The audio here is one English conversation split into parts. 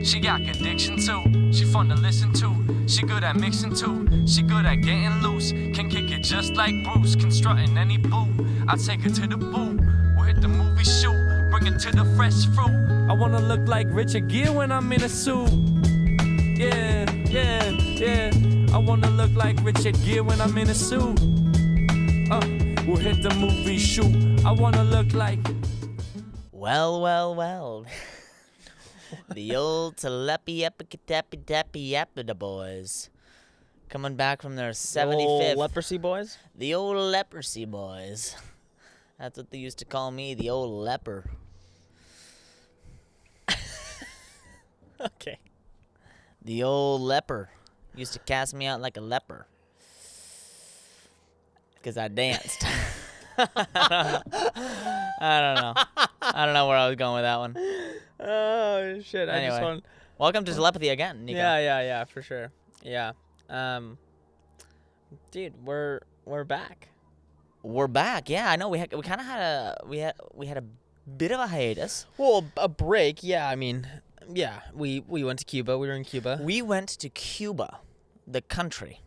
She got addiction too. She fun to listen to. She good at mixing too. She good at getting loose. Can kick it just like Bruce. Can strut in any boo. I'll take her to the boo. We'll hit the movie shoot. Bring it to the fresh fruit. I wanna look like Richard Gere when I'm in a suit. Yeah, yeah, yeah. I wanna look like Richard Gere when I'm in a suit. We'll hit the movie shoot. I wanna look like. Well. The old Telepy boys. Coming back from their 75th. The old leprosy boys? The old leprosy boys. That's what they used to call me, the old leper. Okay. The old leper. Used to cast me out like a leper. Because I danced. I don't know. I don't know where I was going with that one. Oh, shit. Anyway, I just want... welcome to Telepathy again, Nico. Yeah, for sure. Yeah. Dude, we're back. We're back. Yeah, I know. We kind of had a bit of a hiatus. Well, a break. Yeah, I mean, yeah. We went to Cuba. We were in Cuba. We went to Cuba, the country.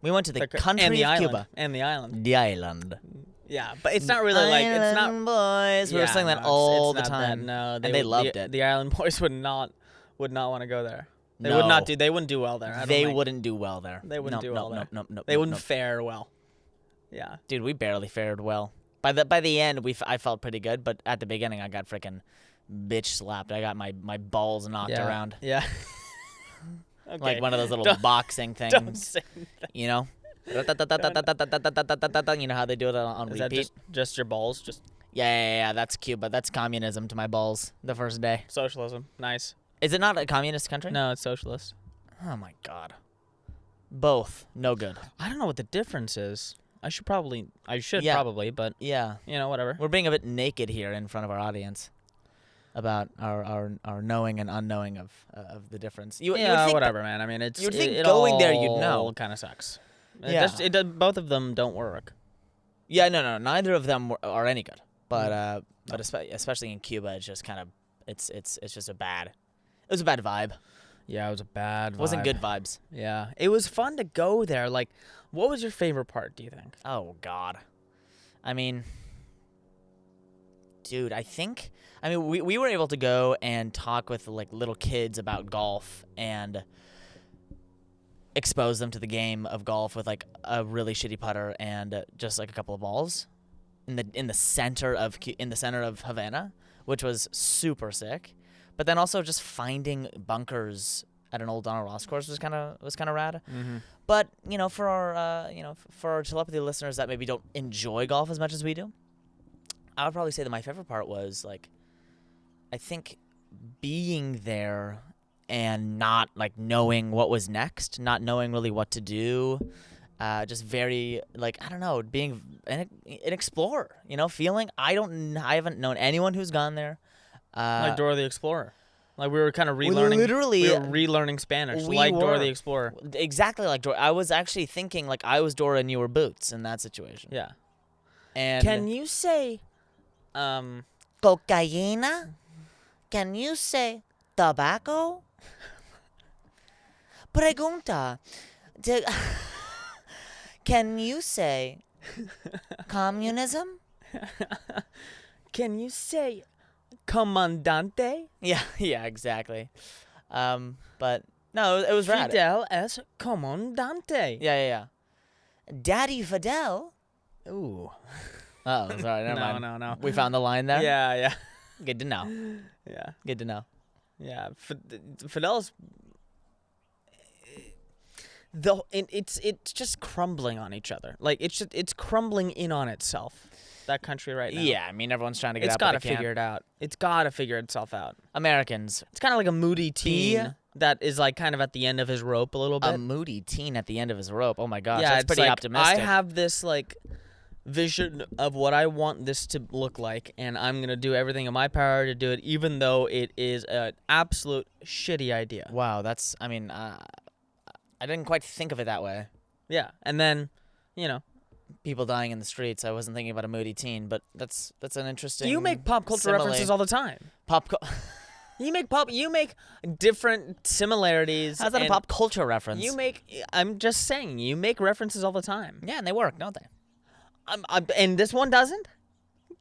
We went to the country and the of island. Cuba. And the island. The island. Yeah, but it's not really like it's not boys. We were saying that all the time. No, they loved it. The island boys would not want to go there. They would not do. They wouldn't do well there. They wouldn't do well there. They wouldn't do well there. No. They wouldn't fare well. Yeah, dude, we barely fared well. By the end, I felt pretty good, but at the beginning, I got freaking bitch slapped. I got my balls knocked around. Yeah. Okay. Like one of those little boxing things. Don't say that. You know? You know how they do it on Is repeat? that just your balls? Just Yeah, that's Cuba. That's communism to my balls the first day. socialism. Nice. Is it not a communist country? No, it's socialist. Oh, my God. Both. No good. I don't know what the difference is. I should probably, but Yeah. whatever. We're being a bit naked here in front of our audience about our knowing and unknowing of the difference. You would think whatever, man. I mean, it's you'd think it going all there you'd know. Kind of sucks. Yeah. Both of them don't work. Yeah, no. Neither of them are any good. But especially in Cuba, it's just kind of it's just a bad. It was a bad vibe. Yeah, it was a bad vibe. It wasn't good vibes. Yeah. It was fun to go there. Like, what was your favorite part, do you think? Oh, God. I mean, dude, we were able to go and talk with, like, little kids about golf and expose them to the game of golf with, like, a really shitty putter and just, like, a couple of balls in the center of Havana, which was super sick. But then also just finding bunkers at an old Donald Ross course was kind of rad. Mm-hmm. But for our for our telepathy listeners that maybe don't enjoy golf as much as we do, I would probably say that my favorite part was, like, I think being there and not, like, knowing what was next, not knowing really what to do, just very, like, I don't know, being an explorer, feeling I haven't known anyone who's gone there. Like Dora the Explorer. Like we were kind of relearning. We were relearning Spanish, like Dora the Explorer. Exactly like Dora. I was actually thinking like I was Dora and you were Boots in that situation. Yeah. And can you say, cocaína? Can you say tobacco? Pregunta. Can you say communism? Can you say comandante? Yeah, exactly. But no, it was rad. Fidel es comandante. Yeah. Daddy Fidel. Ooh. Oh, sorry, never mind. No. We found the line there? Yeah. Good to know. Yeah. Good to know. Yeah. Fidel's... It's just crumbling on each other. Like, it's crumbling in on itself. That country right now. Yeah, I mean, everyone's trying to get out. It's got to figure it out. It's got to figure itself out. Americans. It's kind of like a moody teen that is like kind of at the end of his rope a little bit. A moody teen at the end of his rope. Oh my gosh, yeah, that's pretty like, optimistic. I have this like vision of what I want this to look like, and I'm gonna do everything in my power to do it, even though it is an absolute shitty idea. Wow, that's. I mean, I didn't quite think of it that way. Yeah, and then, people dying in the streets. I wasn't thinking about a moody teen, but that's an interesting. You make pop culture references all the time. You make different similarities. How's that a and pop culture reference? I'm just saying, you make references all the time. Yeah, and they work, don't they? And this one doesn't?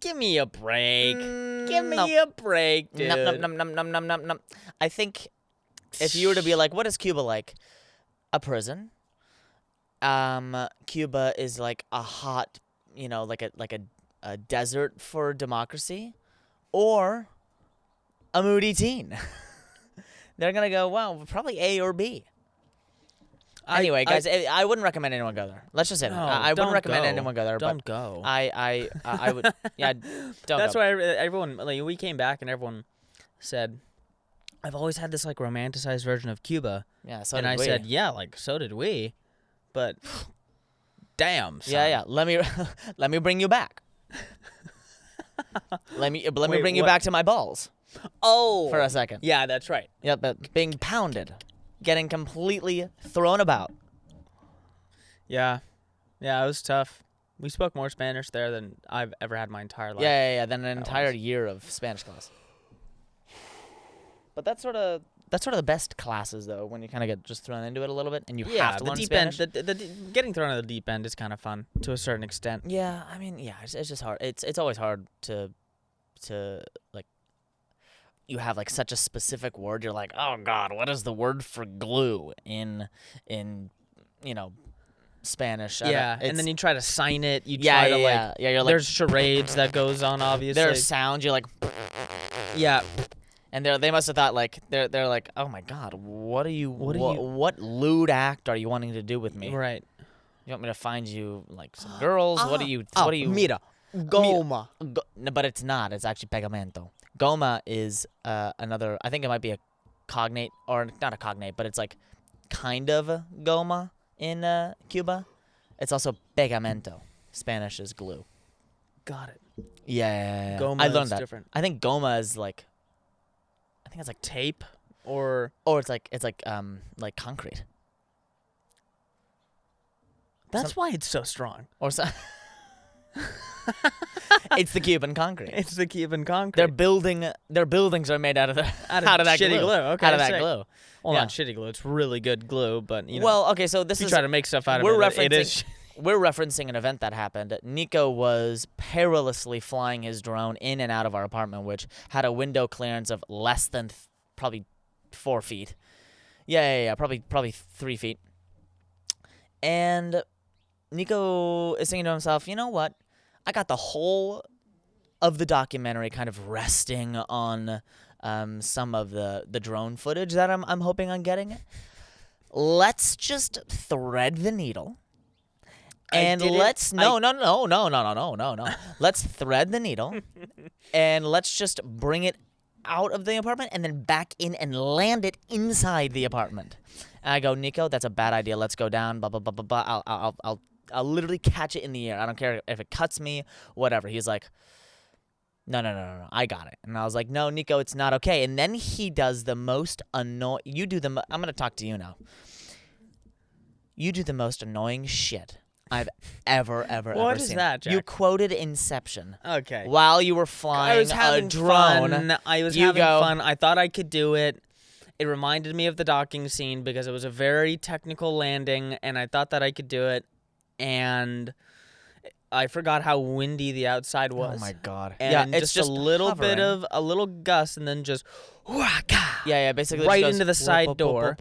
Give me a break. Give me a break, dude. Num. I think if you were to be like, what is Cuba like? A prison. Cuba is like a hot, like a desert for democracy, or a moody teen. They're gonna go, well, probably A or B. Anyway, guys, I wouldn't recommend anyone go there. Let's just say that. I wouldn't recommend anyone go there. Don't go. I would. Yeah, don't. That's go. why everyone. Like, we came back and everyone said, "I've always had this like romanticized version of Cuba." Yeah, so and did I we. said, "Yeah, like so did we," but damn. Son. Yeah. Let me bring you back. let me bring you back to my balls. Oh, for a second. Yeah, that's right. Yep, but being pounded, getting completely thrown about. Yeah, it was tough. We spoke more Spanish there than I've ever had my entire life. Yeah. Than an entire year of Spanish class. But that's sort of the best classes though, when you kind of get just thrown into it a little bit and you have to learn Spanish. Getting thrown into the deep end is kind of fun to a certain extent. Yeah, I mean, yeah, it's just hard. It's always hard to like. You have like such a specific word. You're like, oh God, what is the word for glue in Spanish? Yeah, and then you try to sign it. You yeah, try yeah, to yeah. Yeah, you're like, there's charades that goes on. Obviously, there's sounds. You're like, yeah. And they must have thought like they're like, oh my God, what lewd act are you wanting to do with me? Right. You want me to find you like some girls? What do you? Mira, goma. No, but it's not. It's actually pegamento. Goma is another. I think it might be a cognate, or not a cognate, but it's like kind of goma in Cuba. It's also pegamento. Spanish is glue. Got it. Yeah. Goma I learned is that. different. I think goma is like. I think it's like tape, or it's like concrete. That's why it's so strong. Or so. It's the Cuban concrete. It's the Cuban concrete. Their buildings are made out of that shitty glue. Okay, out of that glue. Well, Yeah. not shitty glue. It's really good glue, but Well, okay, so this you is try to make stuff out of we're it. referencing It is. We're referencing an event that happened. Nico was perilously flying his drone in and out of our apartment, which had a window clearance of less than probably 4 feet. Yeah, probably 3 feet. And Nico is thinking to himself, you know what? I got the whole of the documentary kind of resting on some of the drone footage that I'm hoping on getting. Let's just thread the needle. And let's let's thread the needle and let's just bring it out of the apartment and then back in and land it inside the apartment. And I go, Nico, that's a bad idea. Let's go down. Blah blah blah blah blah. I'll literally catch it in the air. I don't care if it cuts me, whatever. He's like, no, I got it. And I was like, no, Nico, it's not okay. And then he does the most annoying. I'm gonna talk to you now. You do the most annoying shit I've ever seen. What is that, Jack? You quoted Inception. Okay. While you were flying I was having a drone. Fun. I was having fun. I thought I could do it. It reminded me of the docking scene because it was a very technical landing, and I thought that I could do it. And I forgot how windy the outside was. Oh my God! And it's just a little hovering. bit of a little gust, and then just basically right just goes, into the side door.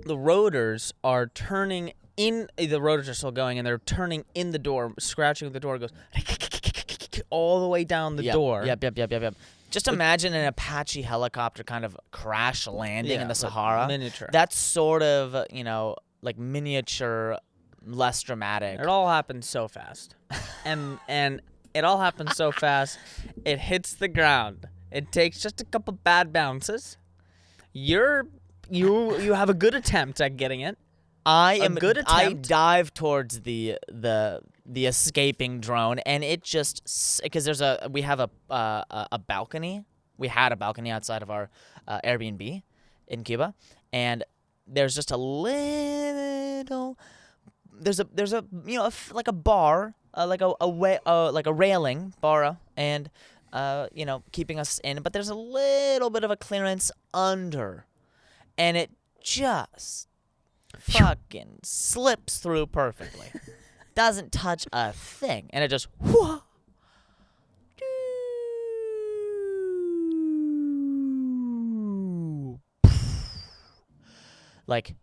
The rotors are turning in. The rotors are still going, and they're turning in the door, scratching the door. It goes all the way down the door. Yep. Just imagine an Apache helicopter kind of crash landing in the Sahara. Miniature. That's sort of like miniature, less dramatic. It all happens so fast, and it all happens so fast. It hits the ground. It takes just a couple bad bounces. You have a good attempt at getting it. I dive towards the escaping drone, and it just because we have a balcony. We had a balcony outside of our Airbnb in Cuba, and there's just a little. There's a like a bar, like a railing bar, and keeping us in, but there's a little bit of a clearance under, and it just fucking slips through perfectly. Doesn't touch a thing, and it just like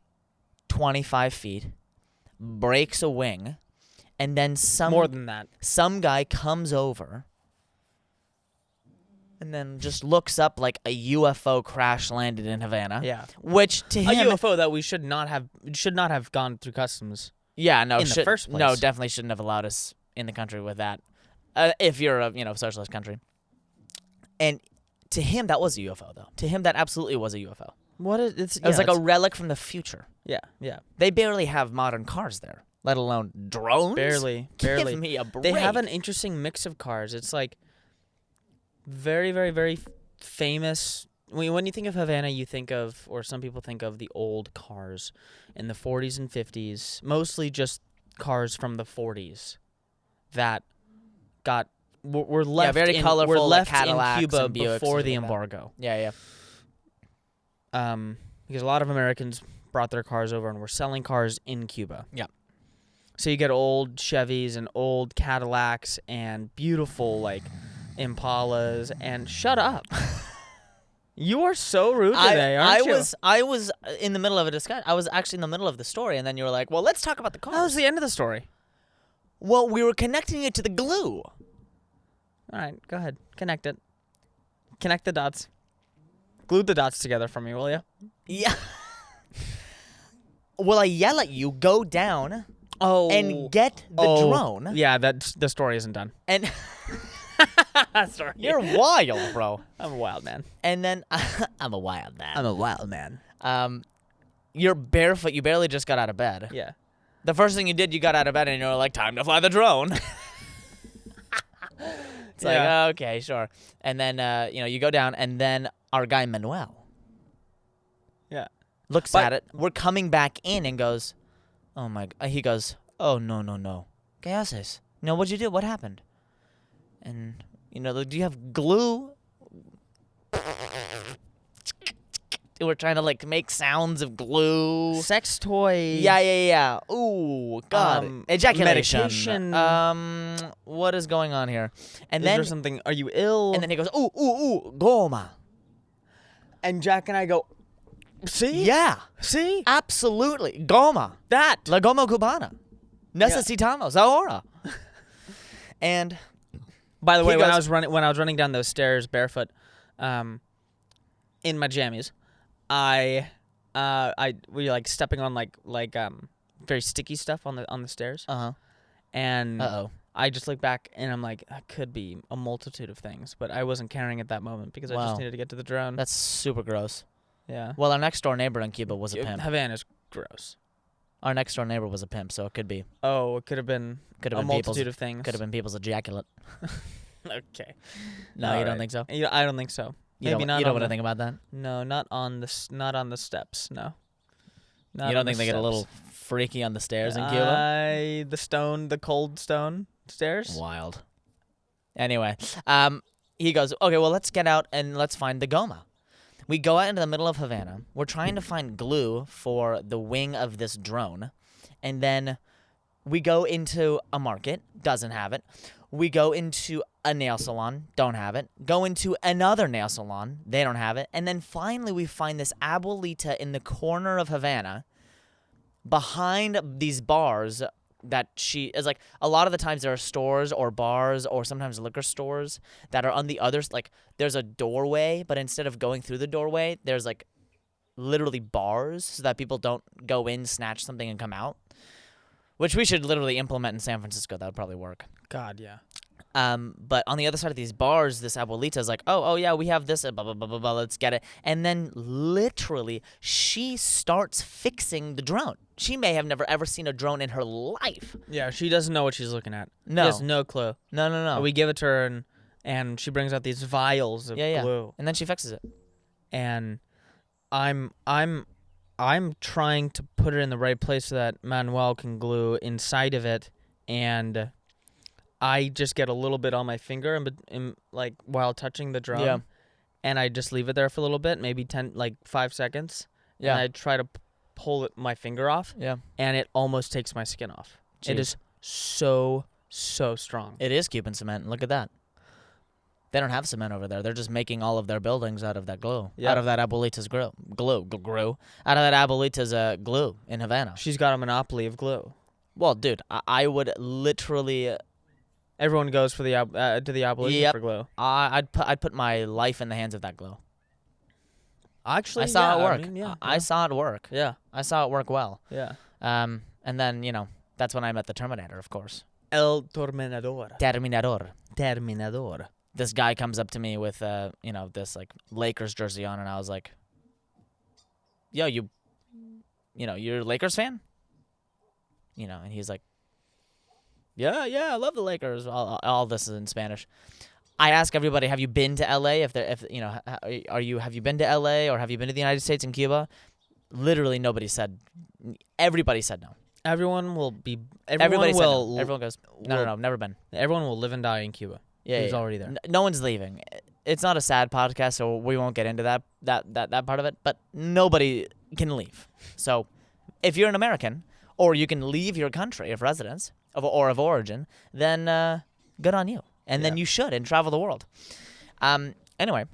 25 feet, breaks a wing, and then More than that. some guy comes over and then just looks up like a UFO crash landed in Havana. Yeah. Which to A him, UFO that we should not have gone through customs. yeah, no, in the first no, place. definitely shouldn't have allowed us in the country with that. If you're a socialist country. And to him, that was a UFO, though. To him, that absolutely was a UFO. What is it's? It was like a relic from the future. yeah, yeah. They barely have modern cars there, let alone drones. Barely. Give me a break. They have an interesting mix of cars. It's like very, very, very famous. When you think of Havana, you think of, or some people think of, the old cars in the 40s and 50s, mostly just cars from the 40s that were left very in, colorful, were like left Cadillacs in Cuba and Buicks before and the stuff like that. embargo. Yeah. Because a lot of Americans brought their cars over and were selling cars in Cuba. Yeah. So you get old Chevys and old Cadillacs and beautiful like Impalas and shut up. You are so rude today, aren't you? I was in the middle of a discussion. I was actually in the middle of the story, and then you were like, "Well, let's talk about the cars." That was the end of the story. Well, we were connecting it to the glue. All right, go ahead. Connect it. Connect the dots. Glue the dots together for me, will you? Yeah. Well, I yell at you, go down Oh. and get the drone. Yeah, the story isn't done. And Sorry. you're wild, bro. I'm a wild man. And then I'm a wild man. a wild man. You're barefoot. You barely just got out of bed. Yeah. The first thing you did, you got out of bed and you were like, time to fly the drone. It's Yeah. like, okay, sure. And then, you go down, and then our guy Manuel Yeah. looks But- at it. We're coming back in and goes, oh my, he goes, oh, no. ¿Qué haces? No, what'd you do? What happened? And, do you have glue? We're trying to, make sounds of glue. Sex toy. Yeah. Ooh, God. Ejaculation. Medication. What is going on here? And Is then there something? Are you ill? he goes, ooh, goma. And Jack and I go, see? Yeah, See? absolutely. Goma. That. La goma cubana. Necesitamos ahora. And By the way, He when I goes- was running down those stairs barefoot, in my jammies, we like stepping on like very sticky stuff on the stairs, and Uh-oh. I just look back and I'm like, that could be a multitude of things, but I wasn't caring at that moment because I Wow. just needed to get to the drone. That's super gross. yeah. Well, our next door neighbor in Cuba was a pimp. Havana's gross. Our next door neighbor was a pimp, so it could be Oh, it could have been Could a have been people's- multitude of things. could have been people's ejaculate. Okay. No, you don't think so? I don't think so. You Maybe don't, not. you don't on want to the- think about that? No, not on the steps. No. Not You don't on think the they get a steps. little freaky on the stairs in Cuba? The cold stone stairs. Wild. Anyway, he goes, okay, well, let's get out and let's find the goma. We go out into the middle of Havana. We're trying to find glue for the wing of this drone. And then we go into a market, doesn't have it. We go into a nail salon, don't have it. Go into another nail salon, they don't have it. And then finally we find this abuelita in the corner of Havana behind these bars that she is like, a lot of the times there are stores or bars or sometimes liquor stores that are on the other, like there's a doorway, but instead of going through the doorway, there's like literally bars so that people don't go in, snatch something and come out, which we should literally implement in San Francisco. That would probably work. God, yeah. But on the other side of these bars, this abuelita is like, oh yeah, we have this, blah, blah, blah, blah, blah, let's get it. And then literally she starts fixing the drone. She may have never ever seen a drone in her life. Yeah, she doesn't know what she's looking at. No. She has no clue. No. We give it to her, and she brings out these vials of glue. And then she fixes it. And I'm trying to put it in the right place so that Manuel can glue inside of it, and I just get a little bit on my finger and like while touching the drum. Yeah. And I just leave it there for a little bit, maybe 5 seconds. Yeah. And I try to pull my finger off. Yeah. And it almost takes my skin off. It Jeez. is so strong. It is Cuban cement. Look at that. They don't have cement over there. They're just making all of their buildings out of that glue. Yeah. Out of that abuelita's glue. Out of that abuelita's glue in Havana. She's got a monopoly of glue. Well, dude, I would literally... Everyone goes for the to the abuelita Yep. for glue. I'd put my life in the hands of that glue. Actually, I saw it yeah, work. I mean, yeah, I saw it work. yeah, I saw it work well. yeah. And then, that's when I met the Terminator, of course. El Terminador. Terminador. This guy comes up to me with, this, like, Lakers jersey on, and I was like, yo, you're a Lakers fan? And he's like, yeah, I love the Lakers. All this is in Spanish. I ask everybody, have you been to LA? Have you been to LA or have you been to the United States and Cuba? Literally nobody said. Everybody said no. Everyone will be. Everybody said will. no. Everyone goes, no, never been. Everyone will live and die in Cuba. Yeah, Who's yeah. already there. No one's leaving. It's not a sad podcast, so we won't get into that part of it. But nobody can leave. So, if you're an American or you can leave your country of residence or of origin, then good on you. And then Yeah. you should and travel the world. Anyway,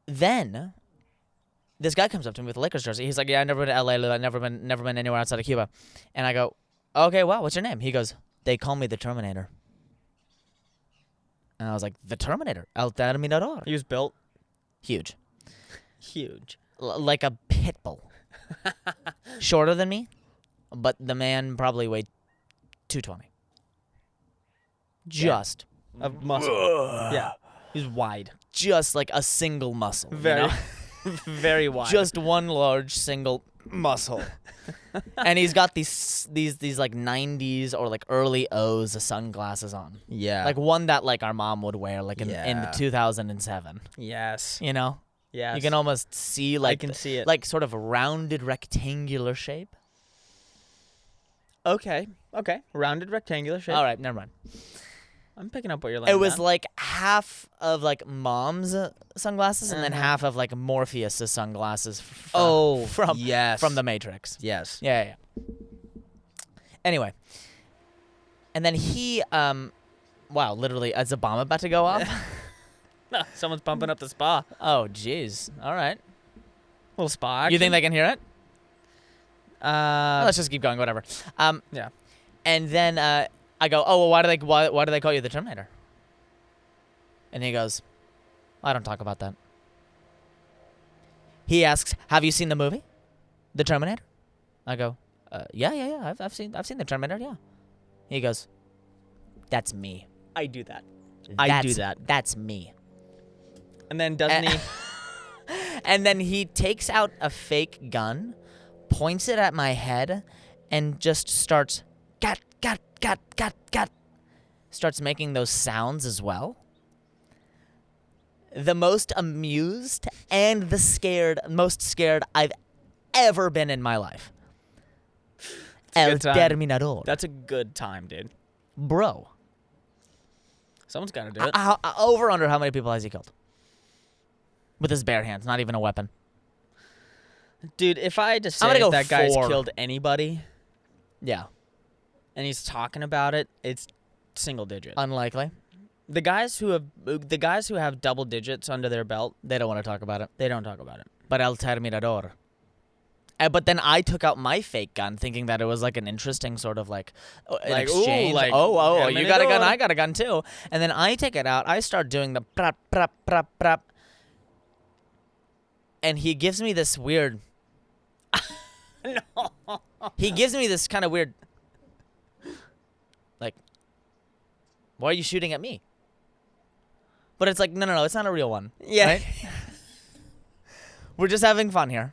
then this guy comes up to me with a Lakers jersey. He's like, "Yeah, I've never been to LA. I've never been anywhere outside of Cuba." And I go, "Okay, wow, what's your name?" He goes, "They call me the Terminator." And I was like, "The Terminator, El Terminador." He was built Huge, huge. like a pit bull. Shorter than me, but the man probably weighed 220. Just, Of muscle. Yeah. He's wide. just like a single muscle. Very, very wide. Just one large single muscle. And he's got these like 90s or like early O's sunglasses on. yeah. Like one that like our mom would wear like in Yeah. 2007. yes. You Yes. can almost see like can see it. like sort of a rounded rectangular shape. Okay. Rounded rectangular shape. All right, never mind. I'm picking up what you're laying It was down. like half of like mom's sunglasses and then Uh-huh. half of like Morpheus' sunglasses yes. from the Matrix. Yes. Yeah. Anyway. And then he wow, literally is a bomb about to go off? Someone's pumping up the spa. Oh, jeez. All right. Little spa action. You think they can hear it? Uh, Let's just keep going, whatever. yeah. And then I go, "Oh, well, why do they call you the Terminator?" And he goes, "I don't talk about that." He asks, "Have you seen the movie, The Terminator?" I go, "Yeah. I've seen the Terminator. Yeah." He goes, "That's me. I do that. I do that. That's me." And then doesn't he? And then he takes out a fake gun, points it at my head, and just starts gat. Starts making those sounds as well. The most amused and most scared I've ever been in my life. a El good time. Terminador. That's a good time, dude. Bro. Someone's got to do it. Over under how many people has he killed? With his bare hands, not even a weapon. Dude, if I had to say I'm gonna go that guy's 4. killed anybody Yeah. and he's talking about it, it's single digit. Unlikely. The guys who have double digits under their belt, They don't want to talk about it. they don't talk about it. But El Terminador. But then I took out my fake gun, thinking that it was like an interesting sort of like an Like, ooh, exchange. like, Oh, you got a gun, Terminador. I got a gun too. And then I take it out. I start doing the prap, prap, prap, prap. And he gives me this weird. No. He gives me this kind of weird. Like, why are you shooting at me? But it's like, no, it's not a real one. Yeah. Right? We're just having fun here.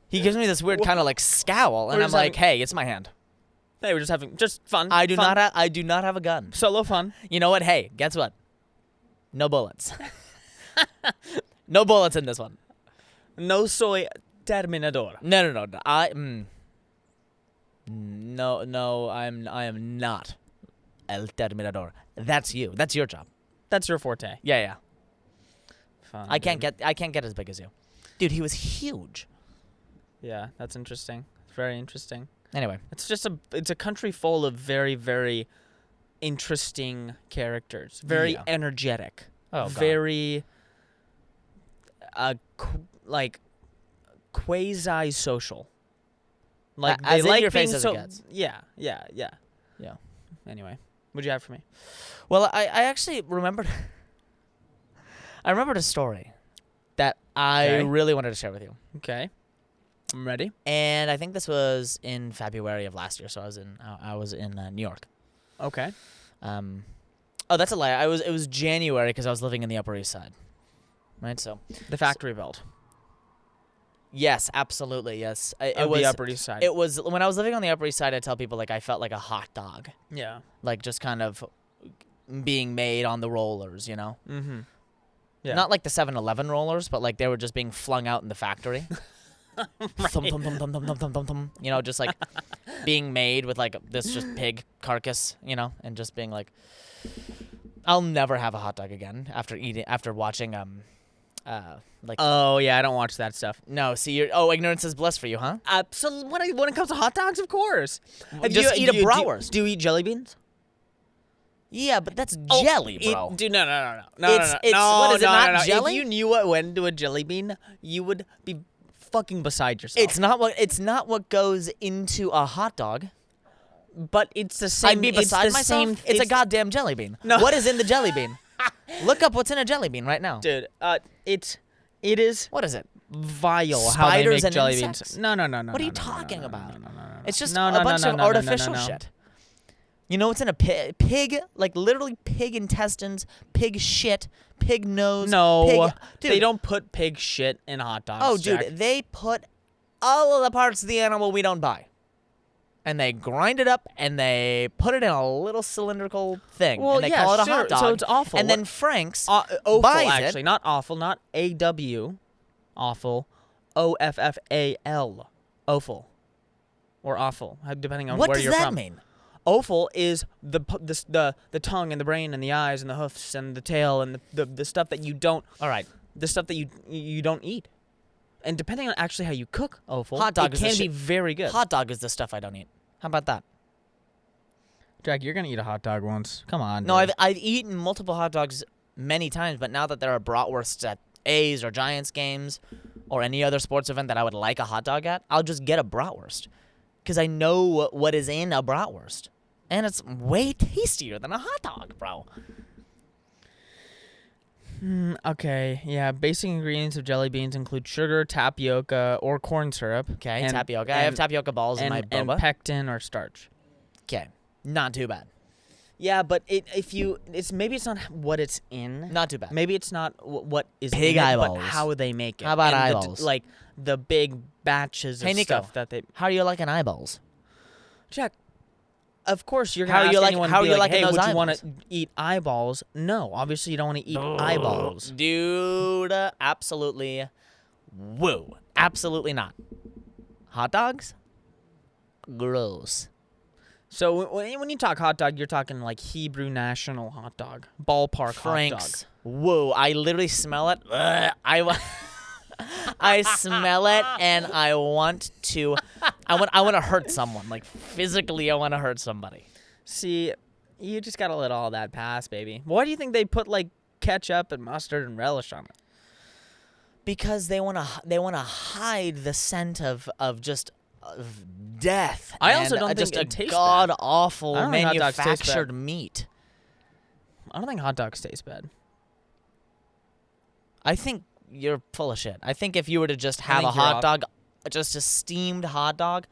He gives me this weird kind of like scowl, and We're I'm just like, having- "Hey, it's my hand. Hey, we're just having fun. I do fun. not have a gun. Solo fun. You know what? Hey, guess what? No bullets. No bullets in this one. No soy Terminador. No. No, I am not El Terminador. That's you. That's your job. That's your forte. Yeah. Fine, I can't dude. get as big as you. Dude, he was huge. Yeah, that's interesting. It's very interesting. Anyway, It's a country full of very, very interesting characters. Very Yeah. energetic. Oh, God. Very quasi social. Like As they in like your being face as it so gets. Yeah. Yeah. Anyway, what'd you have for me? Well, I actually remembered. I remembered a story that I Okay. really wanted to share with you, Okay. I'm ready. and I think this was in February of last year. So I was in New York. Okay. Oh, that's a lie. It was January because I was living in the Upper East Side. Right. So The factory belt yes, absolutely yes. It of was the Upper East Side. It was when I was living on the Upper East Side. I tell people like I felt like a hot dog, Yeah. like just kind of being made on the rollers, you know. Mm-hmm. Yeah. Not like the 7-Eleven rollers, but like they were just being flung out in the factory. Thum, thum, thum, thum, thum, thum, thum, thum, thum. You know, just like being made with like this just pig carcass, you know, and just being like, I'll never have a hot dog again after watching like Oh yeah, I don't watch that stuff. no, see ignorance is bliss for you, huh? Absolutely. When it comes to hot dogs, of course. Just eat a bratwurst. Do you eat jelly beans? Yeah, but that's jelly, bro. No. No. It's- what is it, not no. jelly? If you knew what went into a jelly bean, you would be fucking beside yourself. It's not what goes into a hot dog. but it's the same. I'd be beside it's the myself. Same, It's a goddamn jelly bean. No. What is in the jelly bean? Look up what's in a jelly bean right now. dude. It is What is it? vile how they Spiders make and jelly insects? beans. No. What are you talking about? It's just No, a no, bunch no, of no, no, no, artificial no. shit. You know what's in a pig? Like literally pig intestines, pig shit, pig nose. No, pig, dude. they don't put pig shit in hot dogs. Oh, dude, Jack. they put all of the parts of the animal we don't buy. And they grind it up and they put it in a little cylindrical thing. Well, and they yeah, call it a sure, hot dog. so it's awful. And then Frank's Awful, buys actually, it. not awful, not AW, awful, OFFAL, awful, or awful, depending on What where does you're that from. mean? Offal is the tongue and the brain and the eyes and the hoofs and the tail and the stuff that you don't. All right. The stuff that you don't eat. And depending on actually how you cook offal, Hot dog it is the can be shit. very good. Hot dog is the stuff I don't eat. How about that? Jack, you're gonna eat a hot dog once. Come on. No, dude. I've eaten multiple hot dogs many times, but now that there are bratwursts at A's or Giants games or any other sports event that I would like a hot dog at, I'll just get a bratwurst because I know what is in a bratwurst, and it's way tastier than a hot dog, bro. Okay, yeah. Basic ingredients of jelly beans include sugar, tapioca, or corn syrup. Okay, and- tapioca. I have tapioca balls in my and boba. pectin or starch. Okay, not too bad. Yeah, but maybe it's not what it's in. Not too bad. Maybe it's not what is Pig in it, eyeballs. but how they make it. How about And eyeballs? like the big batches of Hey, Nico. stuff that they. How are you liking eyeballs? Jack, of course you're How gonna are you ask like- anyone how to are be you like, liking hey, those would you want eyeballs? to eat eyeballs? No, obviously you don't want to eat eyeballs. Dude, absolutely. Woo. Absolutely not. Hot dogs? Gross. So when you talk hot dog, you're talking like Hebrew national hot dog, ballpark Frank's. hot Whoa, I literally smell it. Ugh, I smell it and I want to I want to hurt someone. Like physically I want to hurt somebody. dog. See, you just gotta let all that pass, baby. Why do you think they put like ketchup and mustard and relish on it? Because they want to hide the scent of just of death. I also and, don't just think a it tastes god bad. awful I don't think hot dogs taste bad. manufactured meat. I don't think hot dogs taste bad. I think you're full of shit. I think if you were to just I have a think you're hot off. dog, just a steamed hot dog,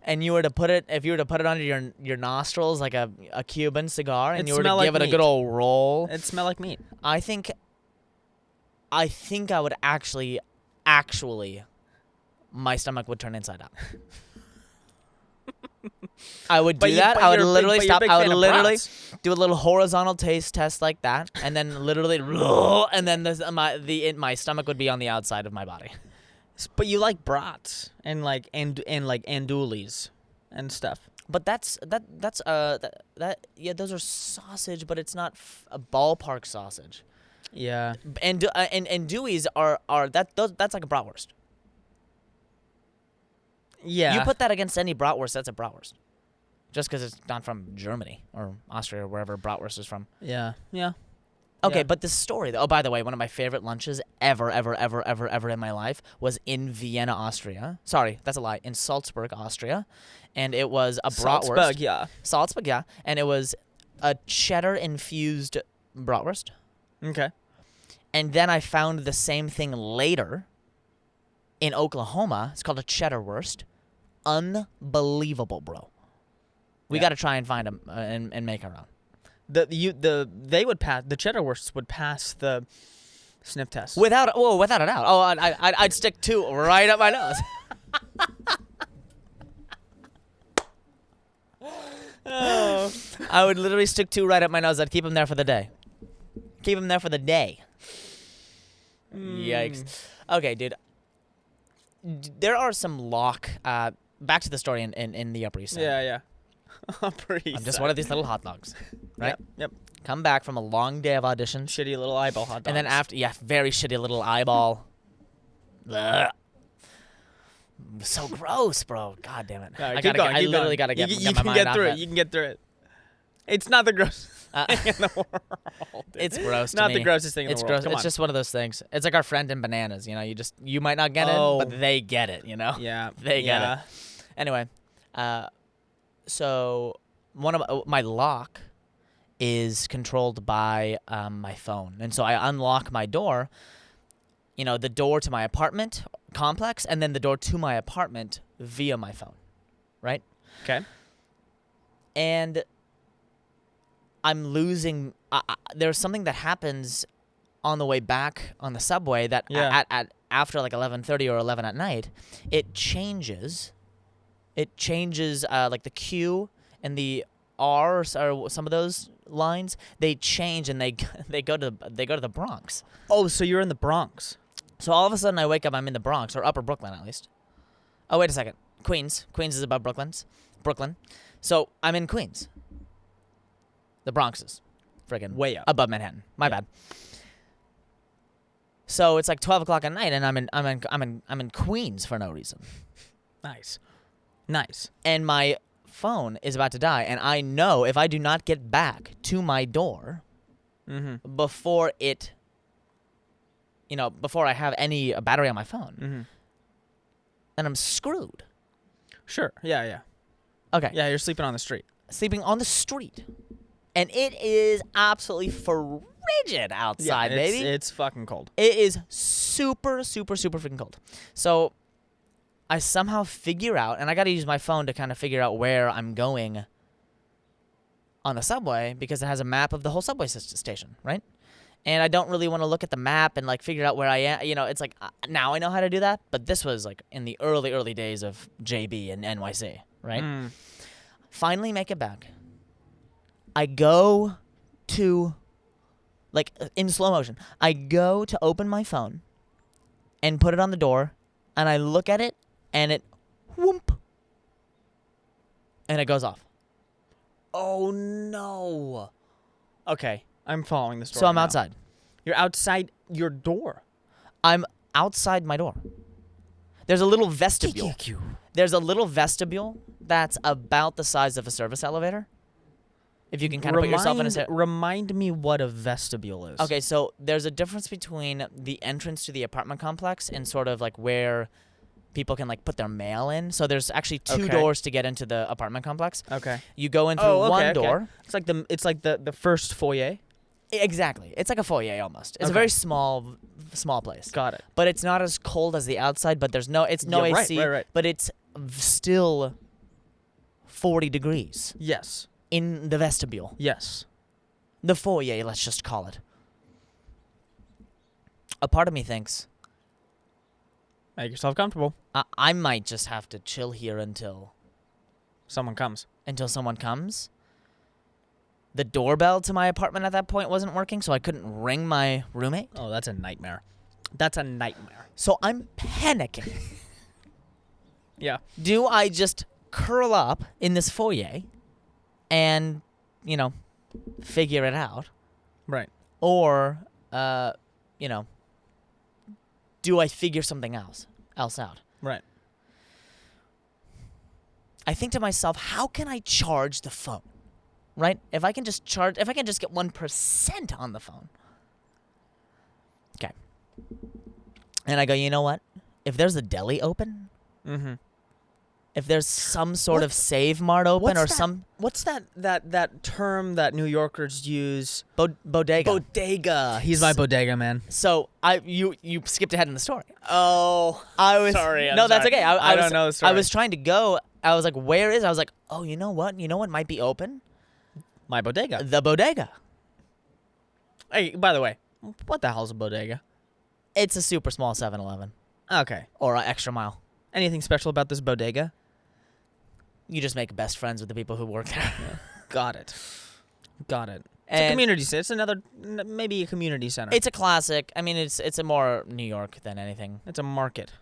and you were to put it under your nostrils like a Cuban cigar, and It'd you were to smell like give it a meat. good old roll, It smell like meat. I think I would actually, my stomach would turn inside out. I would do that. I would literally stop. I would literally do a little horizontal taste test like that, and then literally, and then my stomach would be on the outside of my body. But you like brats and like andouilles and stuff. But that's yeah, those are sausage, but it's not a ballpark sausage. Yeah. And Dewey's are that's like a bratwurst. Yeah. You put that against any bratwurst, that's a bratwurst. Just because it's not from Germany or Austria or wherever bratwurst is from. Yeah. Yeah. Okay, Yeah. but this story, though. Oh, by the way, one of my favorite lunches ever in my life was in Vienna, Austria. Sorry, that's a lie. In Salzburg, Austria, and it was a bratwurst. Salzburg, yeah. Salzburg, yeah, and it was a cheddar-infused bratwurst. Okay. And then I found the same thing later in Oklahoma. It's called a cheddar wurst. Unbelievable, bro. We Yeah. got to try and find them and make our own. The cheddar wursts would pass the sniff test. Without a doubt. Oh, I'd stick two right up my nose. Oh. I would literally stick two right up my nose. I'd keep them there for the day. Keep them there for the day. Yikes. Okay, dude. There are some back to the story in the Upper East Side. Yeah, yeah. Upper East I'm just Side. one of these little hot dogs, right? Yep. Come back from a long day of auditions. Shitty little eyeball hot dogs. And then after, very shitty little eyeball. Ugh. So gross, bro. God damn it. All right, I keep going, I keep literally going. gotta get, You get my can mind get off through that. it. You can get through it. It's not the grossest thing in the world. Dude. It's gross to Not me. the grossest thing in It's the world. gross. Come It's on. just one of those things. It's like our friend in bananas. You know, you might not get Oh. it, but they get it. You know. Yeah. They get yeah. it. Anyway, so one of my lock is controlled by my phone, and so I unlock my door. You know, the door to my apartment complex, and then the door to my apartment via my phone, right? Okay. And I'm losing. There's something that happens on the way back on the subway that Yeah. at after like 11:30 or 11 at night, it changes. It changes like the Q and the R or some of those lines. They change and they go to the Bronx. Oh, so you're in the Bronx. So all of a sudden I wake up. I'm in the Bronx or Upper Brooklyn at least. Oh wait a second, Queens. Queens is above Brooklyn. So I'm in Queens. The Bronx is friggin' Way up. above Manhattan. My Yeah. bad. So it's like 12 o'clock at night, and I'm in Queens for no reason. Nice. Nice. And my phone is about to die, and I know if I do not get back to my door Mm-hmm. before it, before I have any battery on my phone, Mm-hmm. then I'm screwed. Sure. Yeah, yeah. Okay. Yeah, you're sleeping on the street. Sleeping on the street. And it is absolutely frigid outside, baby. It's fucking cold. It is super, super, super freaking cold. So I somehow figure out, and I got to use my phone to kind of figure out where I'm going on the subway because it has a map of the whole subway station, right? And I don't really want to look at the map and like figure out where I am. It's like now I know how to do that, but this was like in the early days of JB and NYC, right? Mm. Finally make it back. I go to, like, in slow motion, I go to open my phone and put it on the door, and I look at it, and it, whoomp, and it goes off. Oh, no. Okay, I'm following the story So I'm now. outside. You're outside your door. I'm outside my door. There's a little vestibule. There's a little vestibule that's about the size of a service elevator. If you can kind of put yourself in a... Remind me what a vestibule is. Okay, so there's a difference between the entrance to the apartment complex and sort of like where people can like put their mail in. So there's actually two Okay. doors to get into the apartment complex. Okay. You go in through one door. It's like the first foyer. Exactly. It's like a foyer almost. It's a Okay. very small place. Got it. But it's not as cold as the outside, but there's no Yeah, right, AC, right. but it's still 40 degrees Yes. in the vestibule. Yes. The foyer, let's just call it. A part of me thinks Make yourself comfortable. I might just have to chill here until Someone comes. someone comes. The doorbell to my apartment at that point wasn't working, so I couldn't ring my roommate. Oh, that's a nightmare. That's a nightmare. So I'm panicking. Yeah. Do I just curl up in this foyer and, figure it out? Right. Or, do I figure something else out? Right. I think to myself, how can I charge the phone? Right? If I can just get 1% on the phone. Okay. And I go, you know what? If there's a deli open, Mm-hmm. if there's some sort of Save Mart open or What's that term that New Yorkers use? bodega. Bodega. He's my bodega man. So you skipped ahead in the story. Oh, I was sorry. No, that's okay. I don't know the story. I was trying to go. I was like, where is? I was like, oh, you know what? You know what might be open? My bodega. The bodega. Hey, by the way, what the hell's a bodega? It's a super small 7-Eleven Okay. or an extra mile. Anything special about this bodega? You just make best friends with the people who work there. Got it. It's a And community center. It's another, maybe a community center. it's a classic. I mean, it's a more New York than anything. It's a market.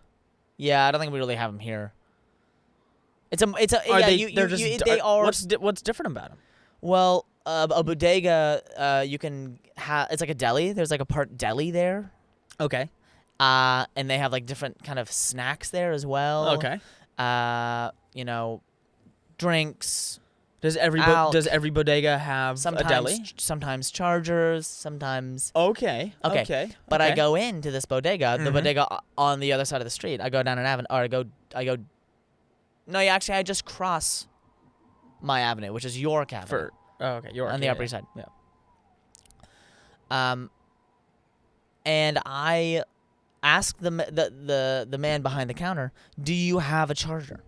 Yeah, I don't think we really have them here. They are. What's different about them? Well, a bodega, you can have. It's like a deli. There's like a part deli there. Okay. And they have like different kind of snacks there as well. Okay. Drinks. Does every bodega have Sometimes, a deli? Sometimes chargers. Sometimes. Okay. But I go into this bodega, the bodega on the other side of the street. I go down an avenue, or I go. No, actually, I just cross my avenue, which is York Avenue. York. On the Upper East Side. Yeah. And I asked the man behind the counter, "Do you have a charger?"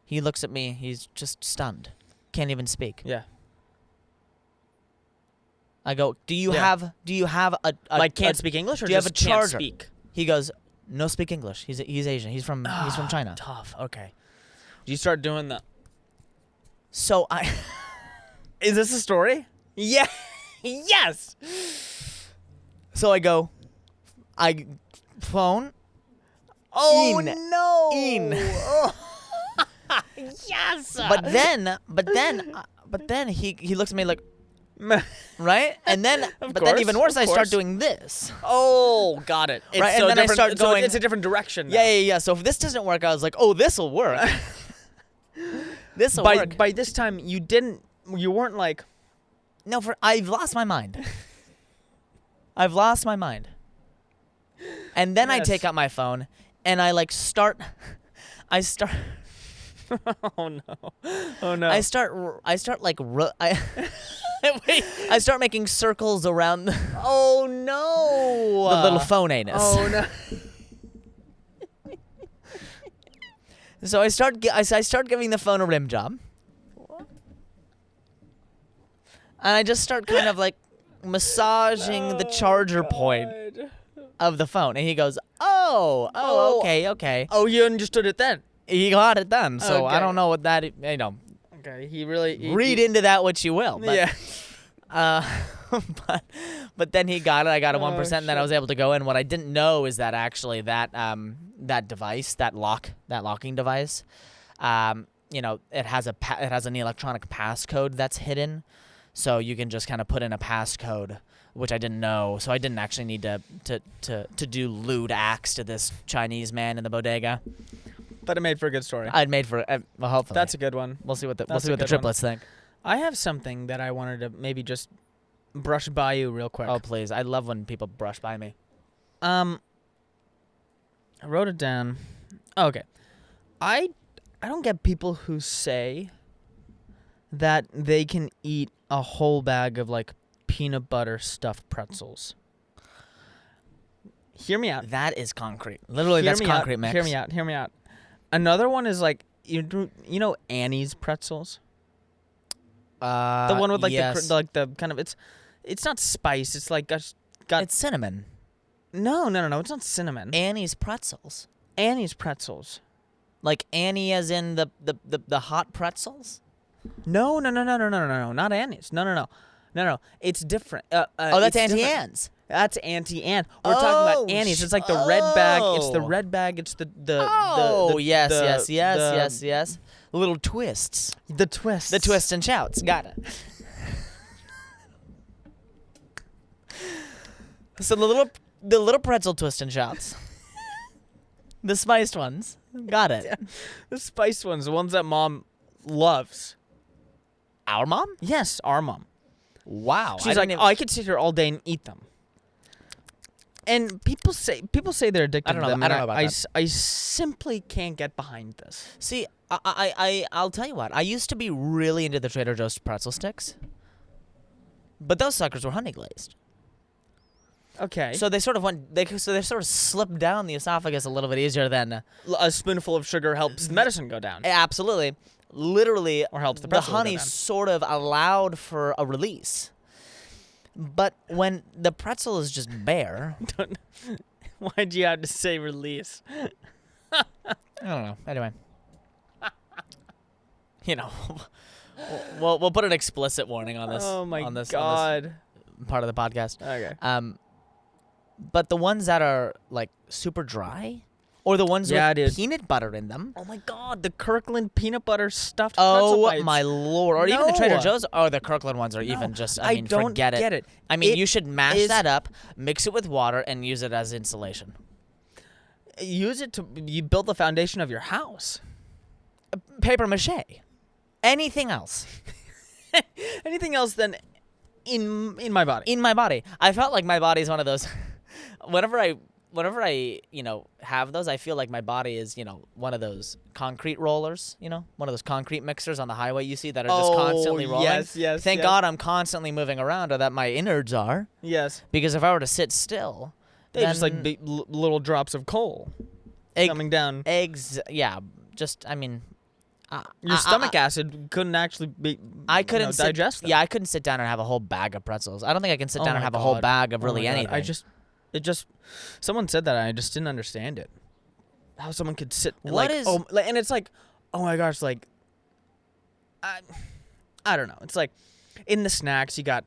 He looks at me. He's just stunned. Can't even speak. Yeah. I go, "Do you have a Like can't speak English or do you have just a can't charger?" speak? He goes, "No speak English. He's Asian. He's from China." Tough. Okay. Do you start doing the? So I Is this a story? Yeah. Yes. So I go, phone. Oh In. no. In. Oh. Yes. But then he looks at me like, right? And then then even worse, I start doing this. Oh, got it. It's Right, and so then I different- start so going- it's a different direction. Now. Yeah. So if this doesn't work, I was like, oh, this'll work. This'll work. By this time, you weren't like. No, I've lost my mind. I've lost my mind. And then I Yes. take out my phone and I start. Oh no. Oh no. I start I start making circles around the Oh no. little phone anus. Oh no. So I start giving the phone a rim job. And I just start kind of like massaging the charger point of the phone. And he goes, oh, okay. Oh, you understood it then. He got it done. So I Okay. don't know what that, Okay, he really read into that what you will. But, Yeah. but then he got it. I got a 1%. And then I shit. was able to go in. What I didn't know is that actually that device, that locking device, it has an electronic passcode that's hidden, so you can just kind of put in a passcode, which I didn't know. So I didn't actually need to do lewd acts to this Chinese man in the bodega. But it made for a good story. I'd made for well, hopefully That's a good one. we'll see what the that's a good one. triplets think. I have something that I wanted to maybe just brush by you real quick. Oh please, I love when people brush by me. I wrote it down. Okay. I don't get people who say that they can eat a whole bag of like peanut butter stuffed pretzels. Hear me out. That is concrete. Literally, Hear that's me concrete out. mix. Hear me out. Another one is like you know Annie's pretzels? The one with like yes. the kind of it's not spice. It's like got It's cinnamon. no. It's not cinnamon. Annie's pretzels. Annie's pretzels. Like Annie as in the hot pretzels? No, not Annie's. No. It's different. Oh, that's it's Auntie different. Anne's. That's Auntie Anne. We're talking about Annie's. It's like the red bag. It's the oh. red bag. It's the yes. Little twists. The twists. The twists and shouts. Got it. So the little pretzel twist and shouts. The spiced ones. Got it. The spiced ones, the ones that Mom loves. Our mom? Yes, our mom. Wow. She's like, I could sit here all day and eat them. And people say they're addicted I don't know, to them. I don't and know about that. I simply can't get behind this. See, I'll tell you what. I used to be really into the Trader Joe's pretzel sticks, but those suckers were honey glazed. Okay. So they sort of slipped down the esophagus a little bit easier than A spoonful of sugar helps medicine go down. absolutely, literally, Or helps the the pretzel go honey down. sort of allowed for a release. But when the pretzel is just bare, Why'd you have to say release? I don't know. Anyway, we'll put an explicit warning on this. Oh my on this God. part of the podcast. Okay. But the ones that are like super dry, or the ones Yeah, with dude. peanut butter in them. Oh my God, the Kirkland peanut butter stuffed pretzel Oh bites. my lord! Or even the Trader No. Joe's. Oh, the Kirkland ones are even No, just. I I mean, don't forget it. get it. I mean, It you should mash is- that up, mix it with water, and use it as insulation. Use it to you build the foundation of your house. Paper mache. Anything else Anything else than in my body. in my body? I felt like my body's one of those. whenever I have those, I feel like my body is one of those concrete rollers. One of those concrete mixers on the highway you see that are just constantly rolling. yes. Thank God I'm constantly moving around, or that my innards are. Yes. Because if I were to sit still, They're just like then big, little drops of coal coming down. Yeah, just I mean, Your stomach acid couldn't actually be. I couldn't digest them. Yeah, I couldn't sit down and have a whole bag of pretzels. I don't think I can sit Oh down and my have a whole God. bag of Oh really my God. anything. Someone said that and I just didn't understand it. How someone could sit What is- and it's like, oh my gosh, like, I don't know. It's like, in the snacks you got,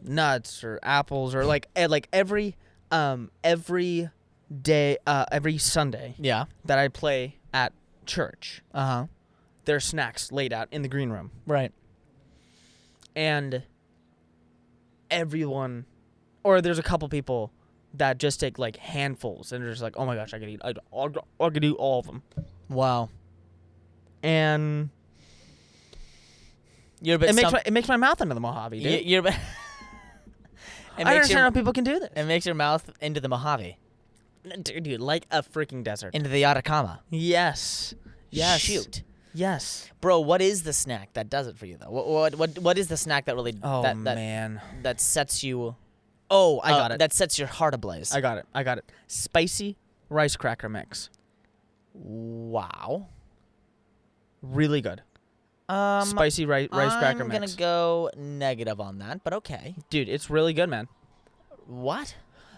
nuts or apples or like every day, every Sunday Yeah. that I play at church, Uh-huh. there are snacks laid out in the green room. Right. And everyone, or there's a couple people that just take like handfuls and they're just like, oh my gosh, I could eat all of them. Wow. And You're a bit it makes my mouth into the Mojave, dude. you're a bit I don't understand how people can do this. It makes your mouth into the Mojave, Dude, like a freaking desert. into the Atacama. Yes. Yes. Shoot. Yes. Bro, what is the snack that does it for you though? What is the snack that really Oh that man. that sets you Oh, I got it. that sets your heart ablaze? I got it. Spicy rice cracker mix. Wow. Really good. Spicy rice cracker I'm mix. gonna go negative on that, but okay. Dude, it's really good, man. What?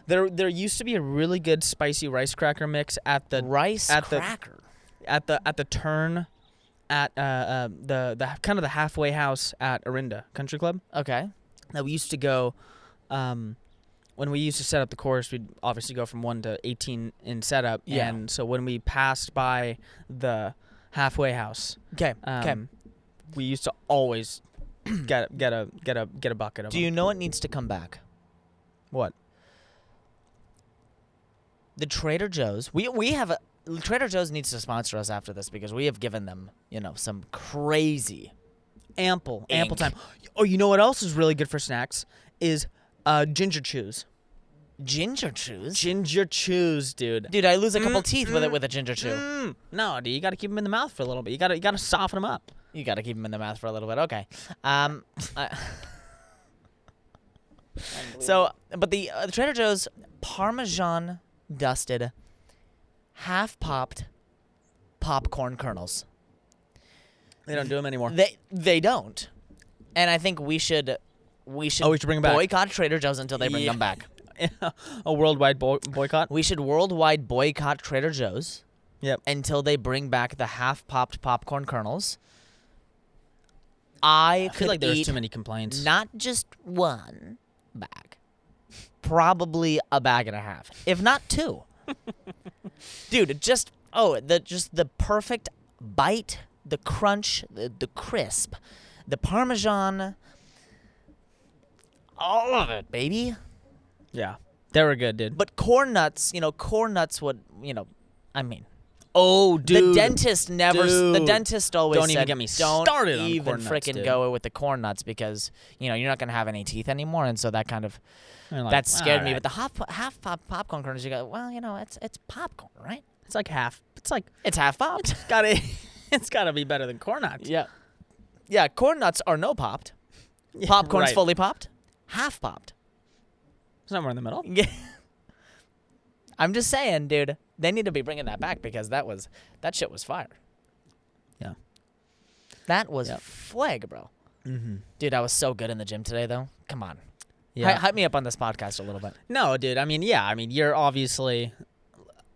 There used to be a really good spicy rice cracker mix at the Rice at cracker. at the turn at the kind of the halfway house at Orinda Country Club Okay. that we used to go when we used to set up the course. We'd obviously go from 1 to 18 in setup. Yeah. And so when we passed by the halfway house, Okay. we used to always get a bucket of Do them. you know what needs to come back? What? The Trader Joe's. We have a Trader Joe's needs to sponsor us after this because we have given them, some crazy. Ample Ink. time. Oh, you know what else is really good for snacks is ginger chews. Ginger chews? Ginger chews, dude. Dude, I lose a couple teeth with it with a ginger chew. No, dude, you got to keep them in the mouth for a little bit. You got to soften them up. You got to keep them in the mouth for a little bit. Okay. So, but the Trader Joe's Parmesan dusted, half popped popcorn kernels. They don't do them anymore. They don't, and I think we should we should bring 'em back. boycott Trader Joe's until they bring Yeah. them back. A worldwide boycott. We should worldwide boycott Trader Joe's Yep. until they bring back the half popped popcorn kernels. I I feel like there's eat too many complaints. not just one bag. probably a bag and a half, if not 2. Dude, just the perfect bite, the crunch, the crisp, the Parmesan, all of it, baby. Yeah. They were good, dude. But corn nuts would, I mean. Oh, dude. The dentist the dentist always Don't said, even get me don't started on even corn nuts, freaking dude." go with the corn nuts because, you're not going to have any teeth anymore. And so that kind of, And like, that scared me. "Alright." But the half pop popcorn kernels, you go, well, it's popcorn, right? It's like half. It's like It's half popped. it's gotta be better than corn nuts. Yeah. Yeah, corn nuts are no popped. Yeah, Popcorn's right. fully popped. Half popped. Somewhere in the middle. Yeah. I'm just saying, dude. They need to be bringing that back because that shit was fire. Yeah. That was Yep. flag, bro. Mm-hmm. Dude, I was so good in the gym today, though. Come on. Yeah. Hype me up on this podcast a little bit. No, dude. I mean, yeah. I mean, you're obviously.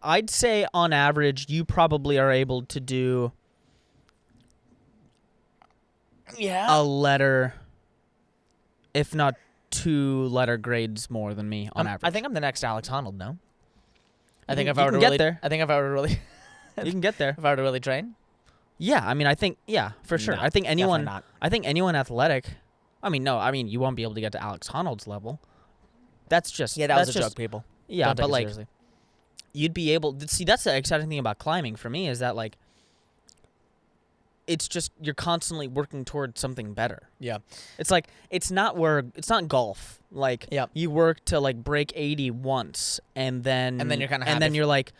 I'd say on average, you probably are able to do Yeah. a letter, if not 2 letter grades more than me on average. I think I'm the next Alex Honnold, no? I You think can- if I were you to can get really, there. I think if I were to really, you can get there. if I were to really train, Yeah, I mean, I think, yeah, for sure. No, I think anyone, definitely not. I think anyone athletic. I mean, no, I mean, you won't be able to get to Alex Honnold's level. That's just yeah, that that's was a just, joke, people. Yeah, Don't take but it like, seriously. you'd be able to see. That's the exciting thing about climbing for me is that like, it's just you're constantly working towards something better. Yeah. It's like it's not golf. Like Yep. you work to like break 80 once, and then you're kinda and then happy. you're like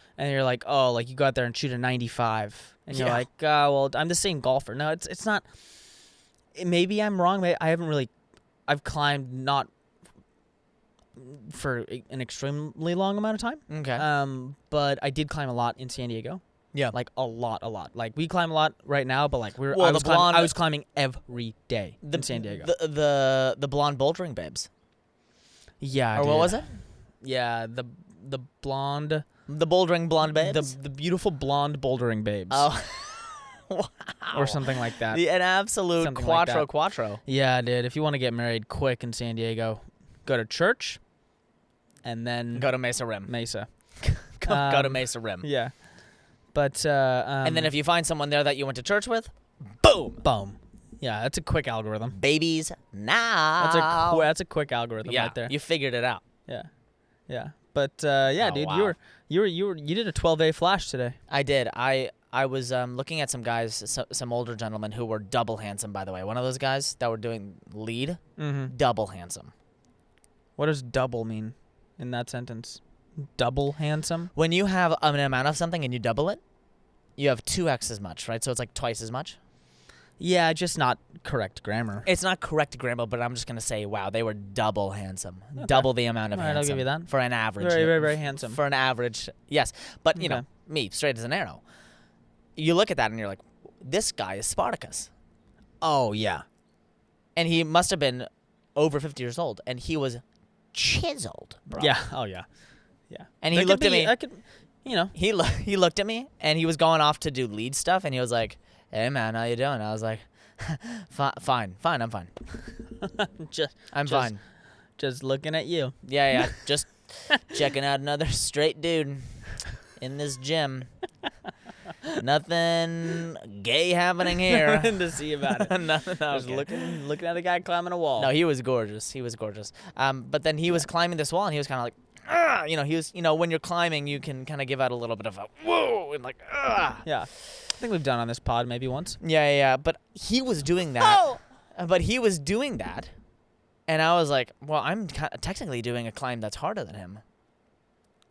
oh, like you go out there and shoot a 95, and you're Yeah. like well, I'm the same golfer. No, it's not. Maybe I'm wrong. Maybe I haven't really. I've climbed not for an extremely long amount of time. Okay. But I did climb a lot in San Diego. Yeah. Like a lot. Like we climb a lot right now, but like Well, I the was climbing every day in San Diego. The blonde bouldering babes. Yeah. Or what dude. was it? Yeah, the blonde, The bouldering blonde babes? the beautiful blonde bouldering babes, Oh. Wow. or something like that. An absolute Something like that. quattro. Yeah, dude. If you want to get married quick in San Diego, go to church, and then Go to Mesa Rim. Mesa. Go to Mesa Rim. Yeah, but And then if you find someone there that you went to church with, boom. boom, yeah, that's a quick algorithm. Babies now. That's a quick algorithm yeah, right there. you figured it out. Yeah. But yeah, Oh, dude, wow. you did a 12A flash today. I did. I was looking at some guys, some older gentlemen who were double handsome, by the way. One of those guys that were doing lead, Mm-hmm. double handsome. What does double mean in that sentence? Double handsome? When you have an amount of something and you double it, you have 2x as much, right? So it's like twice as much. Yeah, just not correct grammar. It's not correct grammar, but I'm just going to say, wow, they were double handsome. Double the amount of All right, I'll handsome. give you that. For an average. Very, very, very handsome. For an average, yes. But, you know, Okay. me, straight as an arrow. You look at that and you're like, this guy is Spartacus. Oh, yeah. And he must have been over 50 years old. And he was chiseled, bro. Yeah. Oh, yeah. Yeah. And he That looked could at be- me. that could, you know. He looked at me, and he was going off to do lead stuff, and he was like, hey, man, how you doing? I was like, fine, I'm fine. just I'm fine. Just looking at you. Yeah, just checking out another straight dude in this gym. Nothing gay happening here. Nothing to see about it. Nothing. Just Okay. looking at a guy climbing a wall. No, he was gorgeous. But then he was climbing this wall, and he was kind of like, ah, he was, when you're climbing, you can kind of give out a little bit of a whoa and like, ah. Yeah. I think we've done on this pod maybe once. Yeah. But he was doing that. Oh! And I was like, well, I'm technically doing a climb that's harder than him.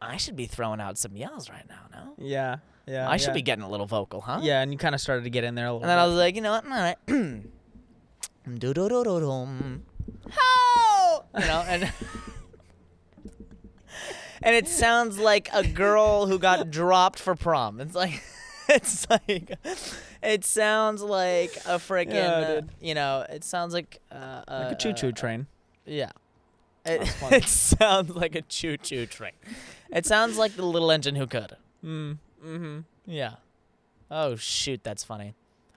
I should be throwing out some yells right now, no? Yeah. Yeah. I should be getting a little vocal, huh? Yeah, and you kind of started to get in there a little And then I bit. was like, you know what? All right. Do-do-do-do-dum. How? And and it sounds like a girl who got dropped for prom. It sounds like a freaking, Yeah, dude. it sounds like like a choo-choo train. Yeah. That's funny. It sounds like a choo-choo train. It sounds like the little engine who could. Mm-hmm. Yeah. Oh, shoot, that's funny.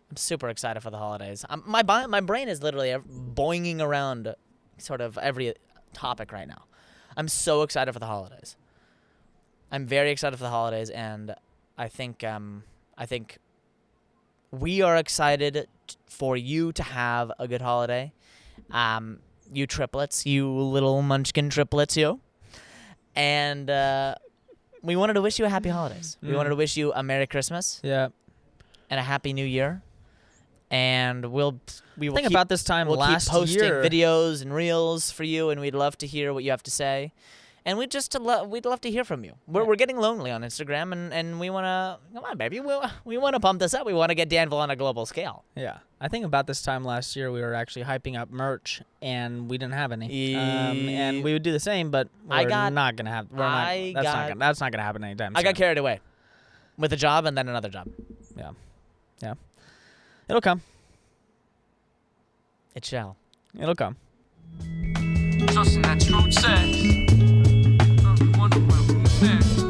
I'm super excited for the holidays. My brain is literally boinging around sort of every topic right now. I'm so excited for the holidays. I'm very excited for the holidays, and I think we are excited for you to have a good holiday. You triplets, you little munchkin triplets, you. And we wanted to wish you a happy holidays. We wanted to wish you a Merry Christmas. Yeah. And a Happy New Year. And we will Think keep, about this time we'll last keep posting year. videos and reels for you, and we'd love to hear what you have to say. And we'd love to hear from you. We're getting lonely on Instagram, and we want to, come on, baby, we want to pump this up. We want to get Danville on a global scale. Yeah. I think about this time last year, we were actually hyping up merch, and we didn't have any. And we would do the same, but we're not going to have. That's not going to happen anytime soon. I got carried away with a job and then another job. Yeah. Yeah. It'll come. It shall. It'll come. Trusting that truth says, wonder where we've been.